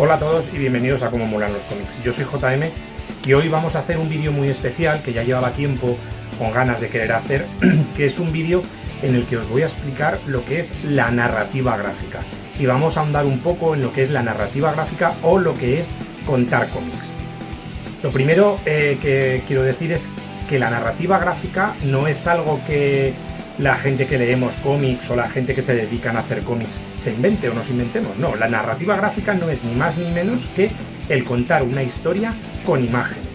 Hola a todos y bienvenidos a Cómo Molan los Cómics. Yo soy JM y hoy vamos a hacer un vídeo muy especial que ya llevaba tiempo con ganas de querer hacer, que es un vídeo en el que os voy a explicar lo que es la narrativa gráfica. Y vamos a ahondar un poco en lo que es la narrativa gráfica o lo que es contar cómics. Lo primero que quiero decir es que la narrativa gráfica no es algo que la gente que leemos cómics o la gente que se dedican a hacer cómics se invente o nos inventemos. No, la narrativa gráfica no es ni más ni menos que el contar una historia con imágenes.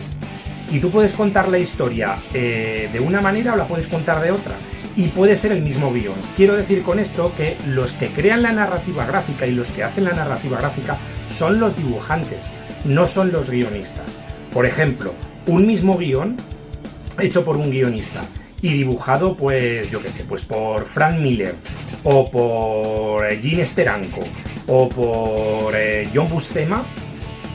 Y tú puedes contar la historia de una manera o la puedes contar de otra. Y puede ser el mismo guión. Quiero decir con esto que los que crean la narrativa gráfica y los que hacen la narrativa gráfica son los dibujantes, no son los guionistas. Por ejemplo, un mismo guión hecho por un guionista y dibujado, pues, yo qué sé, pues por Frank Miller, o por Gene Steranko, o por John Buscema,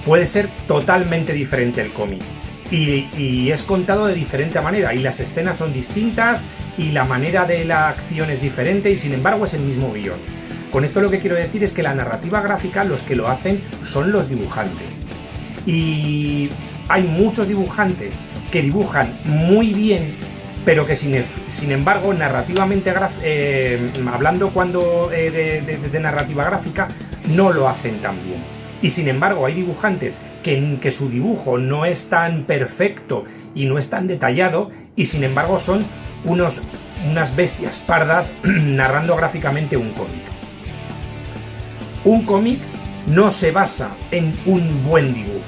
puede ser totalmente diferente el cómic. Y es contado de diferente manera, y las escenas son distintas, y la manera de la acción es diferente, y sin embargo es el mismo guión. Con esto lo que quiero decir es que la narrativa gráfica, los que lo hacen son los dibujantes. Y hay muchos dibujantes que dibujan muy bien, pero que sin embargo narrativamente hablando de narrativa gráfica no lo hacen tan bien. Y sin embargo hay dibujantes que su dibujo no es tan perfecto y no es tan detallado, y sin embargo son unas bestias pardas narrando gráficamente un cómic. Un cómic no se basa en un buen dibujo.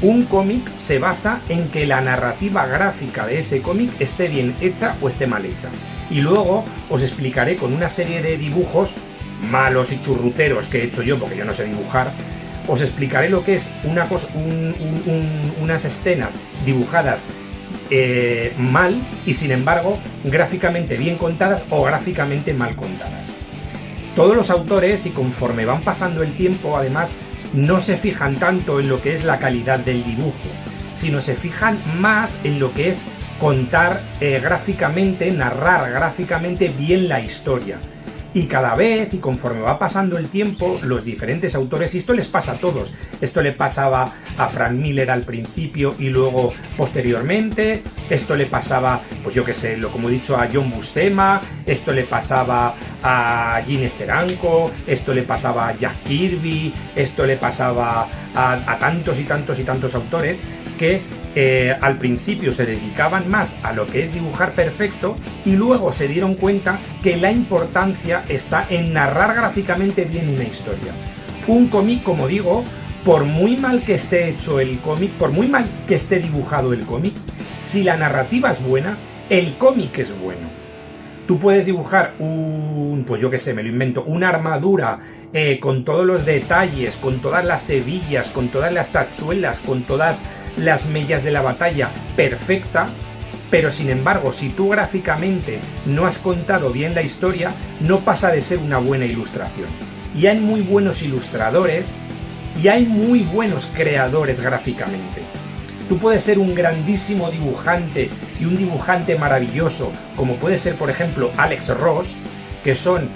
Un cómic se basa en que la narrativa gráfica de ese cómic esté bien hecha o esté mal hecha. Y luego os explicaré con una serie de dibujos malos y churruteros que he hecho yo, porque yo no sé dibujar, os explicaré lo que es unas escenas dibujadas mal y sin embargo gráficamente bien contadas o gráficamente mal contadas. Todos los autores, y conforme van pasando el tiempo, además, no se fijan tanto en lo que es la calidad del dibujo, sino se fijan más en lo que es contar gráficamente, narrar gráficamente bien la historia. Y cada vez, y conforme va pasando el tiempo, los diferentes autores, y esto les pasa a todos, esto le pasaba a Frank Miller al principio y luego posteriormente, esto le pasaba, pues yo qué sé, como he dicho, a John Buscema, esto le pasaba a Gene Steranko, esto le pasaba a Jack Kirby, esto le pasaba a tantos y tantos y tantos autores que al principio se dedicaban más a lo que es dibujar perfecto y luego se dieron cuenta que la importancia está en narrar gráficamente bien una historia. Un cómic, como digo, por muy mal que esté hecho el cómic, por muy mal que esté dibujado el cómic, si la narrativa es buena, el cómic es bueno. Tú puedes dibujar pues yo qué sé, me lo invento, una armadura con todos los detalles, con todas las hebillas, con todas las tachuelas, con todas las mellas de la batalla perfecta, pero sin embargo, si tú gráficamente no has contado bien la historia, no pasa de ser una buena ilustración. Y hay muy buenos ilustradores y hay muy buenos creadores gráficamente. Tú puedes ser un grandísimo dibujante y un dibujante maravilloso, como puede ser, por ejemplo, Alex Ross, que son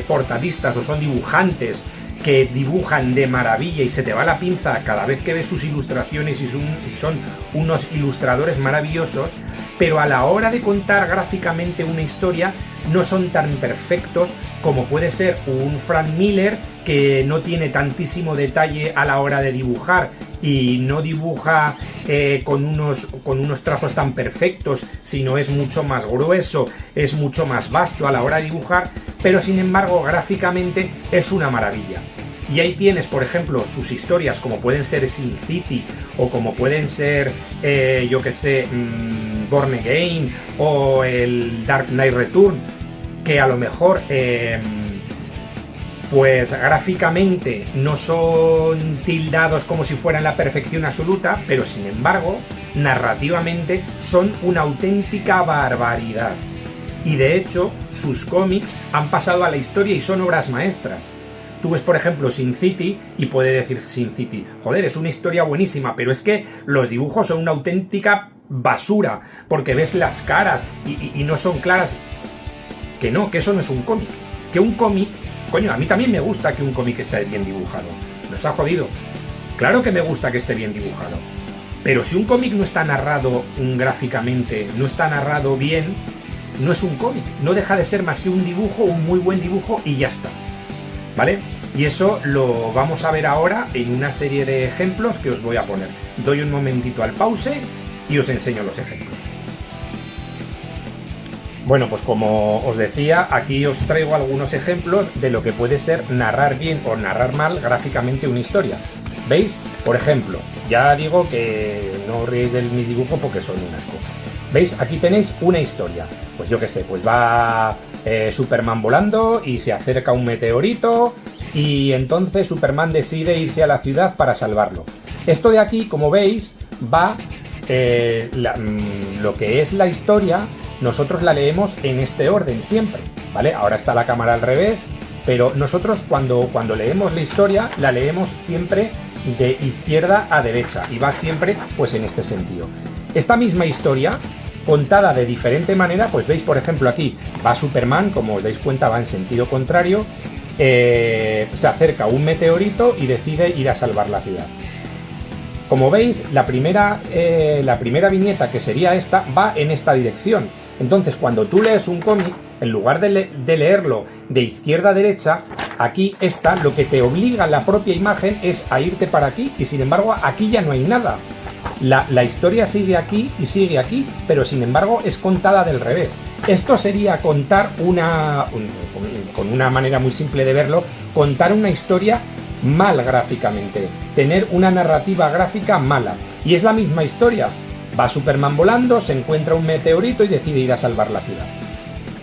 portadistas o son dibujantes que dibujan de maravilla y se te va la pinza cada vez que ves sus ilustraciones, y son unos ilustradores maravillosos, pero a la hora de contar gráficamente una historia no son tan perfectos como puede ser un Frank Miller, que no tiene tantísimo detalle a la hora de dibujar y no dibuja con unos trazos tan perfectos, sino es mucho más grueso, es mucho más vasto a la hora de dibujar, pero sin embargo gráficamente es una maravilla. Y ahí tienes, por ejemplo, sus historias como pueden ser Sin City o como pueden ser, yo que sé, Born Again o el Dark Knight Return, que a lo mejor pues gráficamente no son tildados como si fueran la perfección absoluta, pero sin embargo narrativamente son una auténtica barbaridad. Y de hecho sus cómics han pasado a la historia y son obras maestras. Tú ves, por ejemplo, Sin City y puede decir Sin City, joder, es una historia buenísima, pero es que los dibujos son una auténtica basura, porque ves las caras y no son claras. Que no, que eso no es un cómic. Que un cómic Coño, a mí también me gusta que un cómic esté bien dibujado. Nos ha jodido. Claro que me gusta que esté bien dibujado. Pero si un cómic no está narrado gráficamente, no está narrado bien, no es un cómic. No deja de ser más que un dibujo, un muy buen dibujo y ya está. ¿Vale? Y eso lo vamos a ver ahora en una serie de ejemplos que os voy a poner. Doy un momentito al pause y os enseño los ejemplos. Bueno, pues como os decía, aquí os traigo algunos ejemplos de lo que puede ser narrar bien o narrar mal gráficamente una historia. ¿Veis? Por ejemplo, ya digo que no os ríais de mis dibujos porque son un asco. ¿Veis? Aquí tenéis una historia. Pues yo qué sé, pues va Superman volando y se acerca un meteorito y entonces Superman decide irse a la ciudad para salvarlo. Esto de aquí, como veis, va lo que es la historia. Nosotros la leemos en este orden siempre, ¿vale? Ahora está la cámara al revés, pero nosotros cuando leemos la historia, la leemos siempre de izquierda a derecha y va siempre pues en este sentido. Esta misma historia, contada de diferente manera, pues veis, por ejemplo, aquí va Superman, como os dais cuenta, va en sentido contrario, se acerca un meteorito y decide ir a salvar la ciudad. Como veis, la primera viñeta, que sería esta, va en esta dirección. Entonces, cuando tú lees un cómic, en lugar de leerlo de izquierda a derecha, aquí está, lo que te obliga la propia imagen es a irte para aquí, y sin embargo, aquí ya no hay nada. La historia sigue aquí y sigue aquí, pero sin embargo es contada del revés. Esto sería contar con una manera muy simple de verlo, contar una historia mal gráficamente, tener una narrativa gráfica mala. Y es la misma historia. Va Superman volando, se encuentra un meteorito y decide ir a salvar la ciudad.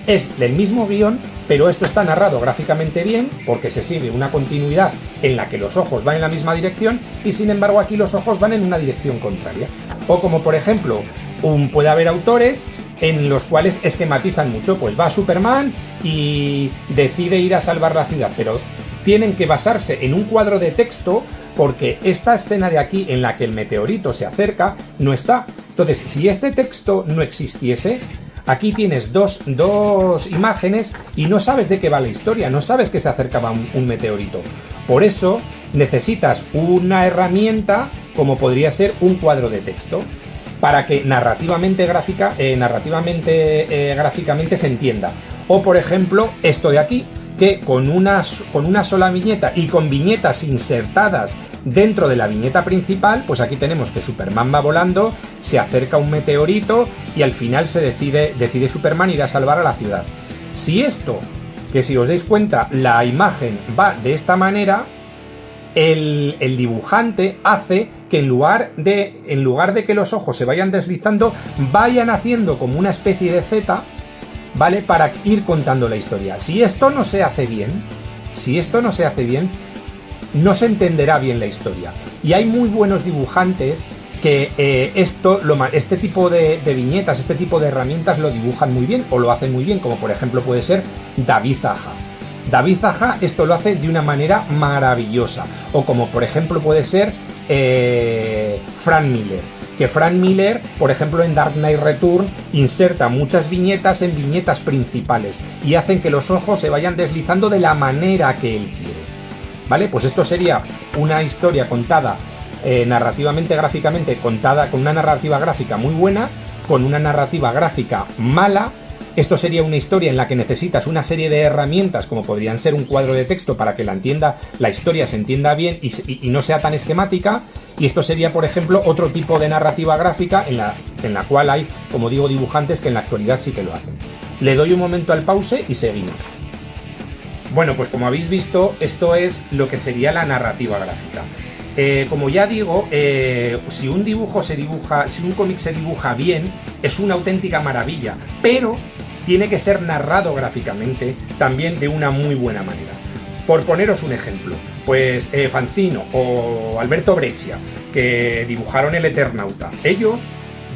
Es del mismo guión, pero esto está narrado gráficamente bien porque se sigue una continuidad en la que los ojos van en la misma dirección y sin embargo aquí los ojos van en una dirección contraria. O como por ejemplo, puede haber autores en los cuales esquematizan mucho, pues va Superman y decide ir a salvar la ciudad, pero tienen que basarse en un cuadro de texto porque esta escena de aquí en la que el meteorito se acerca no está. Entonces, si este texto no existiese, aquí tienes dos imágenes y no sabes de qué va la historia, no sabes que se acercaba un meteorito. Por eso necesitas una herramienta como podría ser un cuadro de texto para que narrativamente gráficamente se entienda. O por ejemplo, esto de aquí, que con una sola viñeta y con viñetas insertadas dentro de la viñeta principal, pues aquí tenemos que Superman va volando, se acerca un meteorito y al final se decide Superman ir a salvar a la ciudad. Si esto, que si os dais cuenta, la imagen va de esta manera, el dibujante hace que en lugar de que los ojos se vayan deslizando, vayan haciendo como una especie de Z, ¿vale? Para ir contando la historia. Si esto no se hace bien, no se entenderá bien la historia. Y hay muy buenos dibujantes que este tipo de viñetas, este tipo de herramientas lo dibujan muy bien o lo hacen muy bien, como por ejemplo puede ser David Aja. David Aja esto lo hace de una manera maravillosa. O como por ejemplo puede ser Frank Miller. Que Frank Miller, por ejemplo, en Dark Knight Return, inserta muchas viñetas en viñetas principales y hacen que los ojos se vayan deslizando de la manera que él quiere. ¿Vale? Pues esto sería una historia contada narrativamente, gráficamente, contada con una narrativa gráfica muy buena, con una narrativa gráfica mala. Esto sería una historia en la que necesitas una serie de herramientas, como podrían ser un cuadro de texto para que la historia se entienda bien y no sea tan esquemática. Y esto sería, por ejemplo, otro tipo de narrativa gráfica en la cual hay, como digo, dibujantes que en la actualidad sí que lo hacen. Le doy un momento al pause y seguimos. Bueno, pues como habéis visto, esto es lo que sería la narrativa gráfica. Como ya digo, si un cómic se dibuja bien, es una auténtica maravilla, pero tiene que ser narrado gráficamente también de una muy buena manera. Por poneros un ejemplo, pues Fancino o Alberto Breccia, que dibujaron El Eternauta, ellos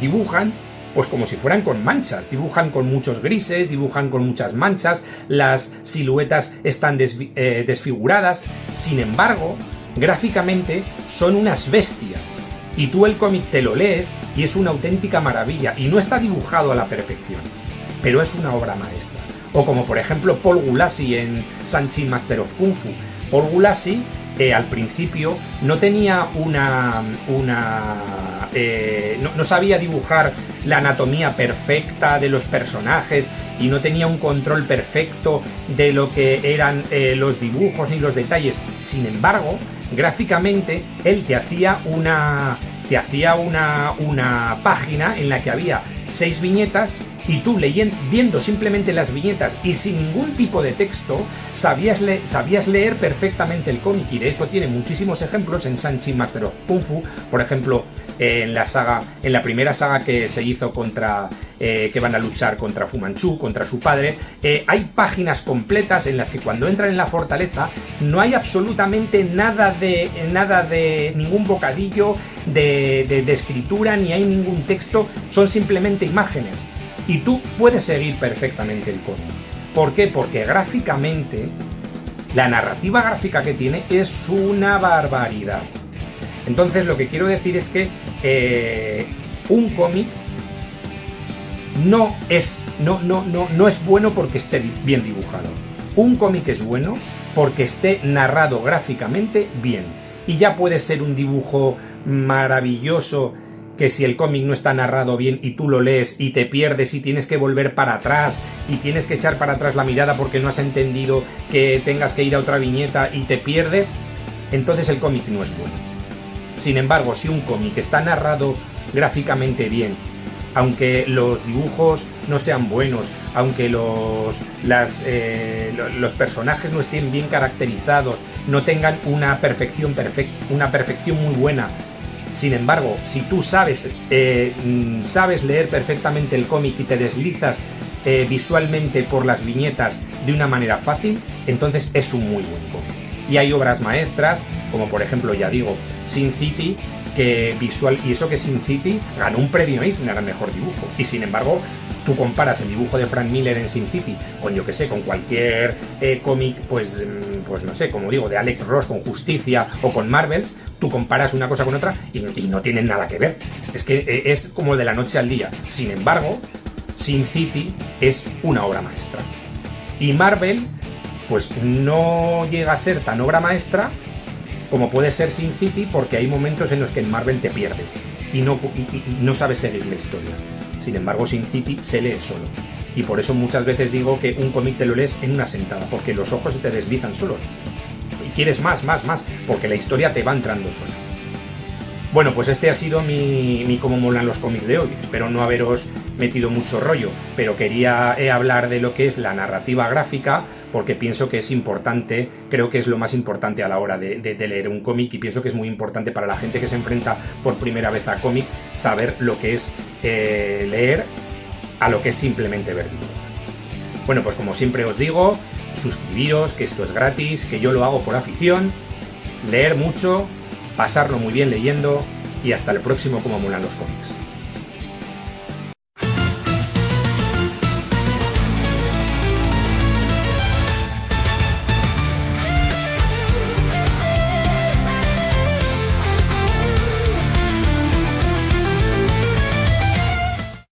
dibujan pues como si fueran con manchas, dibujan con muchos grises, dibujan con muchas manchas, las siluetas están desfiguradas, sin embargo, gráficamente son unas bestias. Y tú el cómic te lo lees y es una auténtica maravilla y no está dibujado a la perfección, pero es una obra maestra. O como por ejemplo Paul Gulacy en Sanchi Master of Kung Fu. Paul Gulacy al principio no tenía no sabía dibujar la anatomía perfecta de los personajes y no tenía un control perfecto de lo que eran los dibujos ni los detalles. Sin embargo, gráficamente él te hacía una página en la que había 6 viñetas y tú viendo simplemente las viñetas y sin ningún tipo de texto sabías leer perfectamente el cómic. Y de hecho tiene muchísimos ejemplos en Sanchi Master of Kung Fu. Por ejemplo, en la primera saga que se hizo que van a luchar contra Fu Manchu, contra su padre, hay páginas completas en las que cuando entran en la fortaleza no hay absolutamente nada de ningún bocadillo de escritura, ni hay ningún texto, son simplemente imágenes. Y tú puedes seguir perfectamente el cómic. ¿Por qué? Porque gráficamente, la narrativa gráfica que tiene es una barbaridad. Entonces lo que quiero decir es que un cómic no es bueno porque esté bien dibujado. Un cómic es bueno porque esté narrado gráficamente bien. Y ya puede ser un dibujo maravilloso, que si el cómic no está narrado bien y tú lo lees y te pierdes y tienes que volver para atrás y tienes que echar para atrás la mirada porque no has entendido que tengas que ir a otra viñeta y te pierdes, entonces el cómic no es bueno. Sin embargo, si un cómic está narrado gráficamente bien, aunque los dibujos no sean buenos, aunque los personajes no estén bien caracterizados, no tengan una perfección muy buena, sin embargo, si tú sabes leer perfectamente el cómic y te deslizas visualmente por las viñetas de una manera fácil, entonces es un muy buen cómic. Y hay obras maestras, como por ejemplo, ya digo, Sin City, y eso que Sin City ganó un premio Eisner al mejor dibujo. Y sin embargo, tú comparas el dibujo de Frank Miller en Sin City con, yo que sé, con cualquier cómic, pues no sé, como digo, de Alex Ross con Justicia o con Marvels, tú comparas una cosa con otra y no tienen nada que ver. Es que es como de la noche al día. Sin embargo, Sin City es una obra maestra. Y Marvel, pues no llega a ser tan obra maestra como puede ser Sin City, porque hay momentos en los que en Marvel te pierdes y no sabes seguir la historia. Sin embargo, Sin City se lee solo. Y por eso muchas veces digo que un cómic te lo lees en una sentada, porque los ojos se te deslizan solos. Y quieres más, porque la historia te va entrando sola. Bueno, pues este ha sido mi cómo molan los cómics de hoy. Espero no haberos metido mucho rollo, pero quería hablar de lo que es la narrativa gráfica, porque pienso que es importante, creo que es lo más importante a la hora de leer un cómic, y pienso que es muy importante para la gente que se enfrenta por primera vez a cómic saber lo que es leer a lo que es simplemente ver dibujos. Bueno, pues como siempre os digo, suscribiros, que esto es gratis, que yo lo hago por afición, leer mucho, pasarlo muy bien leyendo, y hasta el próximo Cómo molan los cómics.